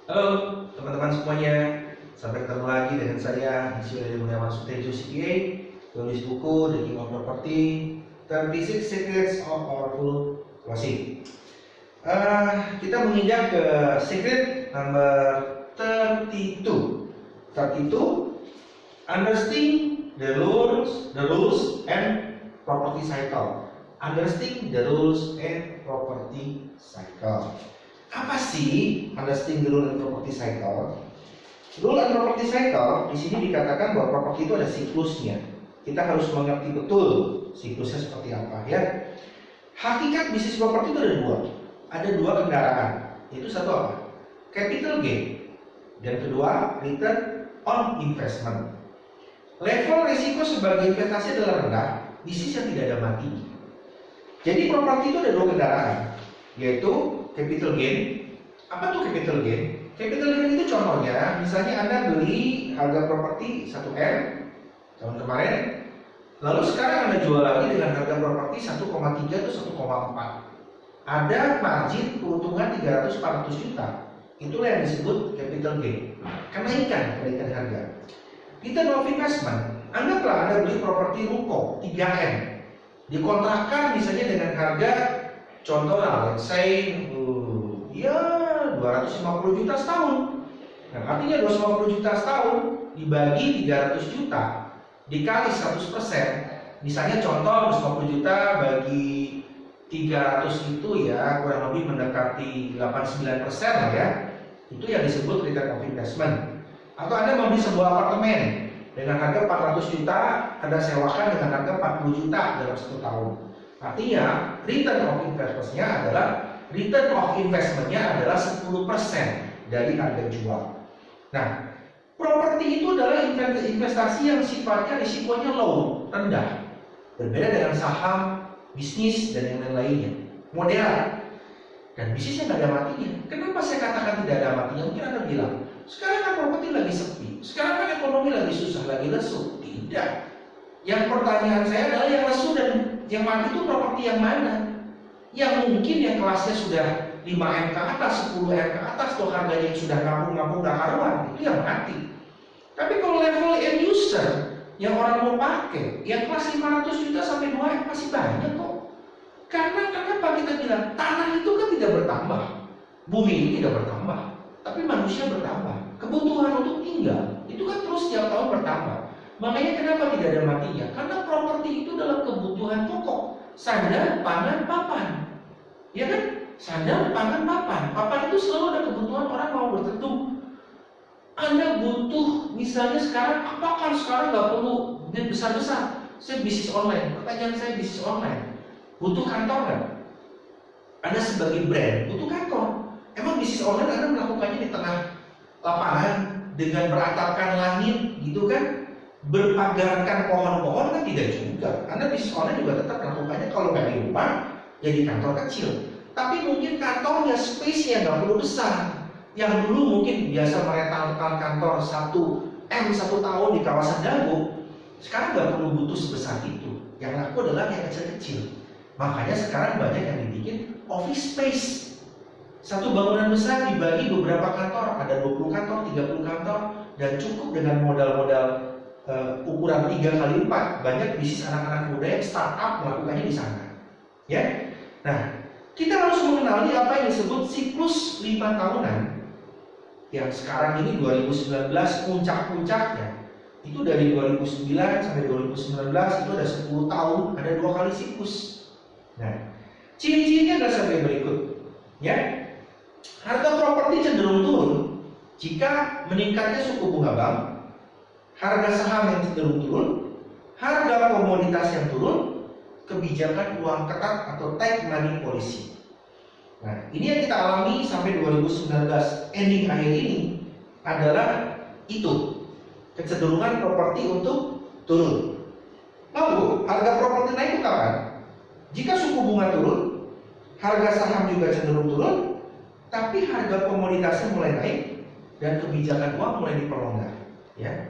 Halo teman-teman semuanya, sampai ketemu lagi dengan saya Insinyur Munyawan Sutejo CPA, tulis buku The King of Property, 36 Secrets of Powerful Closing. Kita menginjak ke secret number 32. 32, understand the rules and property cycle. Understand the rules and property cycle. Apa sih understanding the rule and property cycle? Rule and property cycle di sini dikatakan bahwa properti itu ada siklusnya. Kita harus mengerti betul siklusnya seperti apa ya. Hakikat bisnis properti itu ada dua. Ada dua kendaraan. Itu satu apa? Capital gain. Dan kedua, return on investment. Level risiko sebagai investasi adalah rendah, bisnisnya tidak ada mati. Jadi properti itu ada dua kendaraan, yaitu capital gain. Apa tuh capital gain? Capital gain itu contohnya, misalnya Anda beli harga properti 1M tahun kemarin, lalu sekarang Anda jual lagi dengan harga properti 1,3 atau 1,4. Ada margin keuntungan 300-400 juta. Itulah yang disebut capital gain. Kenaikan harga. Return of investment, anggaplah Anda beli properti ruko 3M, dikontrakkan misalnya dengan harga contoh lah, let's say ya 250 juta setahun. Nah, artinya 250 juta setahun dibagi 300 juta dikali 100%. Misalnya contoh 250 juta bagi 300 itu ya kurang lebih mendekati 89% lah ya. Itu yang disebut return of investment. Atau Anda membeli sebuah apartemen dengan harga 400 juta, Anda sewakan dengan harga 40 juta dalam 1 tahun. Artinya return of investment-nya adalah 10% dari harga jual. Nah, properti itu adalah investasi yang sifatnya risikonya low, rendah. Berbeda dengan saham, bisnis, dan yang lain-lainnya. Modern. Dan bisnisnya nggak ada matinya. Kenapa saya katakan tidak ada matinya? Mungkin Anda bilang, sekarang kan properti lagi sepi, sekarang kan ekonomi lagi susah, lagi lesu. Tidak. Yang pertanyaan saya adalah yang lesu dan yang mati itu properti yang mana? Yang mungkin yang kelasnya sudah 5M ke atas, 10M ke atas, atau harganya yang sudah ngapung-ngapung gak karuan, itu yang mati. Tapi kalau level end user yang orang mau pakai, yang kelas 500 juta sampai 2M masih banyak kok. Karena kenapa kita bilang tanah itu kan tidak bertambah, bumi ini tidak bertambah, tapi manusia bertambah. Kebutuhan untuk tinggal itu kan terus setiap tahun bertambah. Makanya kenapa tidak ada matinya? Karena properti itu dalam kebutuhan pokok. Sandang, pangan, papan. Ya kan? Sandang, pangan, papan. Papan itu selalu ada kebutuhan orang mau berteduh. Anda butuh, misalnya sekarang, apakah sekarang nggak perlu besar-besar? Saya bisnis online. Pertanyaan saya bisnis online. Butuh kantor nggak? Anda sebagai brand butuh kantor. Emang bisnis online Anda melakukannya di tengah lapangan dengan beratapkan langit, gitu kan? Berpagarkan pohon-pohon kan tidak juga. Anda bisnis online juga tetap melakukannya kalau nggak di rumah, ya di kantor kecil. Tapi mungkin kantornya space-nya nggak perlu besar. Yang dulu mungkin biasa merentalkan kantor 1M 1 tahun di kawasan Dago, sekarang nggak perlu butuh sebesar itu. Yang laku adalah yang kecil-kecil. Makanya sekarang banyak yang dibikin office space. Satu bangunan besar dibagi beberapa kantor, ada 20 kantor, 30 kantor, dan cukup dengan modal-modal ukuran 3x4. Banyak bisnis anak-anak muda yang startup melakukannya di sana. Ya. Nah, kita harus mengenali apa yang disebut siklus 5 tahunan. Yang sekarang ini 2019 puncak-puncaknya. Itu dari 2009 sampai 2019 itu ada 10 tahun, ada 2 kali siklus. Nah, ciri-cirinya adalah sebagai berikut. Ya. Harga properti cenderung turun jika meningkatnya suku bunga bank, harga saham yang cenderung turun, harga komoditas yang turun, kebijakan uang ketat atau tight money policy. Nah, ini yang kita alami sampai 2019. Ending akhir ini adalah itu, kecenderungan properti untuk turun. Lalu, harga properti naik kapan? Jika suku bunga turun, harga saham juga cenderung turun, tapi harga komoditasnya mulai naik dan kebijakan uang mulai diperlonggar. Ya.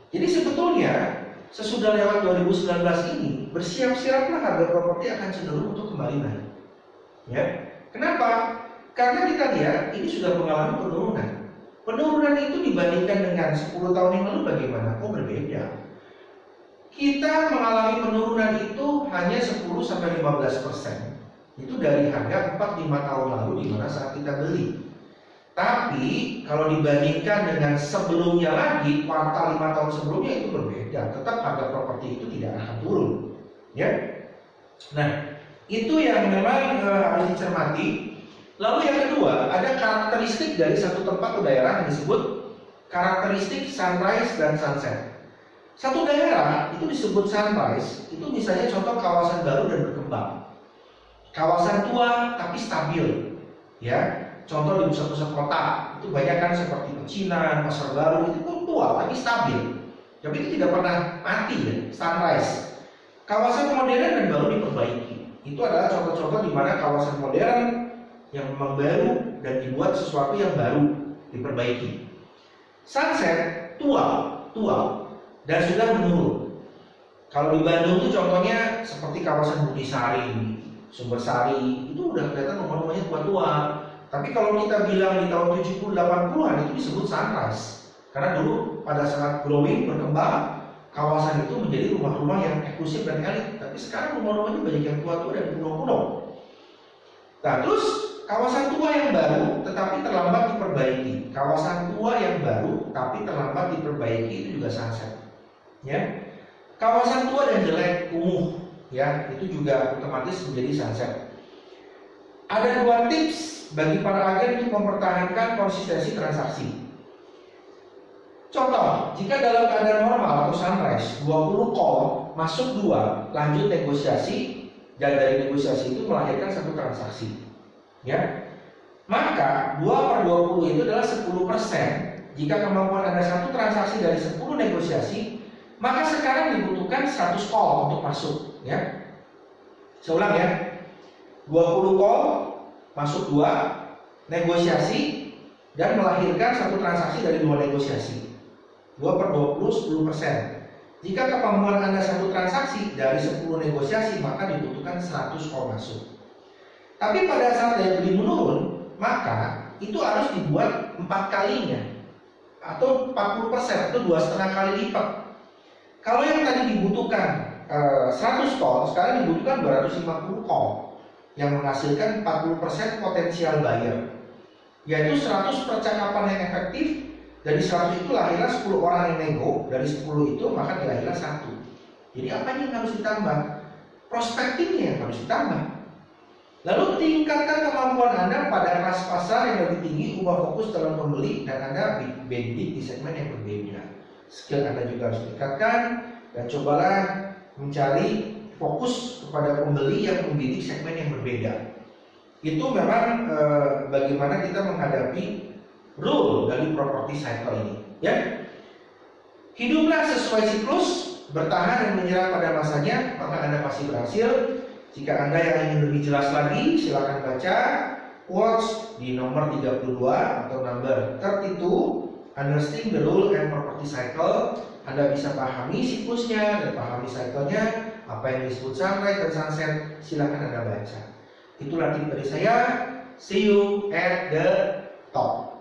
Jadi sebetulnya sesudah lewat 2019 ini, bersiap-siaplah harga properti akan cenderung untuk kembali naik. Ya. Kenapa? Karena kita lihat ini sudah mengalami penurunan. Penurunan itu dibandingkan dengan 10 tahun yang lalu bagaimana? Oh, berbeda. Kita mengalami penurunan itu hanya 10-15%. Itu dari harga 4-5 tahun lalu di mana saat kita beli. Tapi kalau dibandingkan dengan sebelumnya lagi, kuartal 5 tahun sebelumnya itu berbeda. Tetap harga properti itu tidak akan turun, ya. Nah, itu yang memang harus dicermati. Lalu yang kedua, ada karakteristik dari satu tempat atau daerah yang disebut karakteristik sunrise dan sunset. Satu daerah itu disebut sunrise, itu misalnya contoh kawasan baru dan berkembang. Kawasan tua tapi stabil, ya. Contoh di pusat-pusat kota, itu banyak kan seperti Pecinan, Pasar Baru, itu pun tua tapi stabil. Tapi itu tidak pernah mati ya, sunrise. Kawasan modern dan baru diperbaiki. Itu adalah contoh-contoh di mana kawasan modern yang memang baru dan dibuat sesuatu yang baru diperbaiki. Sunset tua dan sudah menurun. Kalau di Bandung itu contohnya seperti kawasan Bunisari, Sumbersari, itu udah kelihatan rumah-rumahnya tua-tua. Tapi kalau kita bilang di tahun 70-80-an itu disebut sunrise. Karena dulu pada saat growing, berkembang, kawasan itu menjadi rumah-rumah yang eksklusif dan elit. Tapi sekarang rumah-rumahnya banyak yang tua-tua dan kuno-kuno. Nah, terus kawasan tua yang baru tetapi terlambat diperbaiki. Kawasan tua yang baru tapi terlambat diperbaiki itu juga sunset. Ya. Kawasan tua dan jelek, kumuh, ya, itu juga otomatis menjadi sunset. Ada 2 tips bagi para agen untuk mempertahankan konsistensi transaksi. Contoh, jika dalam keadaan normal atau sunrise 20 call, masuk 2, lanjut negosiasi, dan dari negosiasi itu melahirkan satu transaksi. Ya, maka 2/20 itu adalah 10%. Jika kemampuan Anda satu transaksi dari 10 negosiasi, maka sekarang dibutuhkan 100 call untuk masuk. Ya, saya ulang ya, 20 call, masuk 2, negosiasi, dan melahirkan satu transaksi dari 2 negosiasi. 2/20, 10%. Jika kemampuan Anda satu transaksi dari 10 negosiasi, maka dibutuhkan 100 call masuk. Tapi pada saat daya beli menurun, maka itu harus dibuat 4 kalinya atau 40% atau 2,5 kali lipat. Kalau yang tadi dibutuhkan 100 call, sekarang dibutuhkan 250 call yang menghasilkan 40% potensial buyer, yaitu 100 percakapan yang efektif. Dari 100 itu lahirlah 10 orang yang nego, dari 10 itu maka dilahirlah 1. Jadi apa yang harus ditambah? Prospektifnya yang harus ditambah. Lalu tingkatkan kemampuan Anda pada kelas pasar yang lebih tinggi, ubah fokus dalam membeli, dan Anda bidik di segmen yang berbeda. Skill Anda juga harus tingkatkan, dan cobalah mencari fokus kepada pembeli yang membidik segmen yang berbeda. Itu memang bagaimana kita menghadapi rule dari property cycle ini, ya. Hiduplah sesuai siklus, bertahan dan menyerah pada masanya, maka Anda pasti berhasil. Jika Anda yang ingin lebih jelas lagi, silakan baca quotes di nomor 32 atau number 32, Understanding the Rule and Property Cycle. Anda bisa pahami siklusnya dan pahami cycle-nya, apa yang disebut sunrise dan sunset, silakan Anda baca. Itulah tip dari saya. See you at the top.